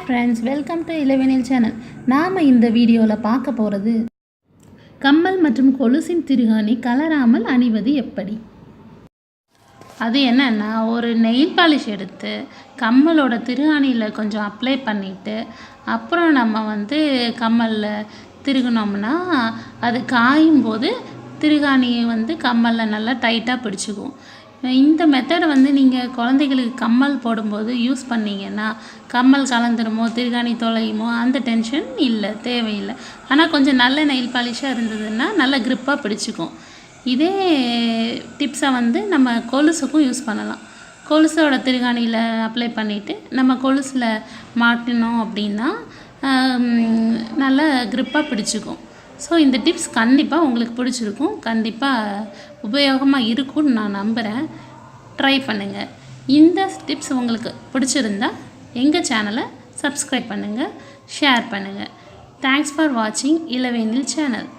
Friends, welcome to Ilavenil channel. நாம் இந்த வீடியோவில் பார்க்க போகிறது கம்மல் மற்றும் கொலுசின் திருகாணி கலராமல் அணிவது எப்படி. அது என்னென்னா, ஒரு நெயில் பாலிஷ் எடுத்து கம்மலோட திருகாணியில் கொஞ்சம் அப்ளை பண்ணிவிட்டு அப்புறம் நம்ம கம்மலில் திருகுனோம்னா அது காயும் போது திருகாணியை கம்மலில் நல்லா டைட்டாக பிடிச்சிக்கும். இந்த மெத்தடை நீங்கள் குழந்தைகளுக்கு கம்மல் போடும்போது யூஸ் பண்ணிங்கன்னா கம்மல் கலந்துருமோ திருகாணி தொலையுமோ அந்த டென்ஷன் இல்லை, தேவையில்லை. ஆனால் கொஞ்சம் நல்ல நெயில் பாலிஷாக இருந்ததுன்னா நல்ல grip-ஆ பிடிச்சிக்கும். இதே டிப்ஸை நம்ம கொலுசுக்கும் யூஸ் பண்ணலாம். கொலுசோட திருகாணியில் அப்ளை பண்ணிவிட்டு நம்ம கொலுசில் மாட்டினோம் அப்படின்னா நல்லா grip-ஆ பிடிச்சிக்கும். ஸோ இந்த டிப்ஸ் கண்டிப்பாக உங்களுக்கு பிடிச்சிருக்கும், கண்டிப்பாக உபயோகமாக இருக்கும்னு நான் நம்புகிறேன். ட்ரை பண்ணுங்கள். இந்த டிப்ஸ் உங்களுக்கு பிடிச்சிருந்தா எங்கள் சேனலை சப்ஸ்கிரைப் பண்ணுங்கள், ஷேர் பண்ணுங்கள். தேங்க்ஸ் ஃபார் வாட்சிங் இளவேனில் சேனல்.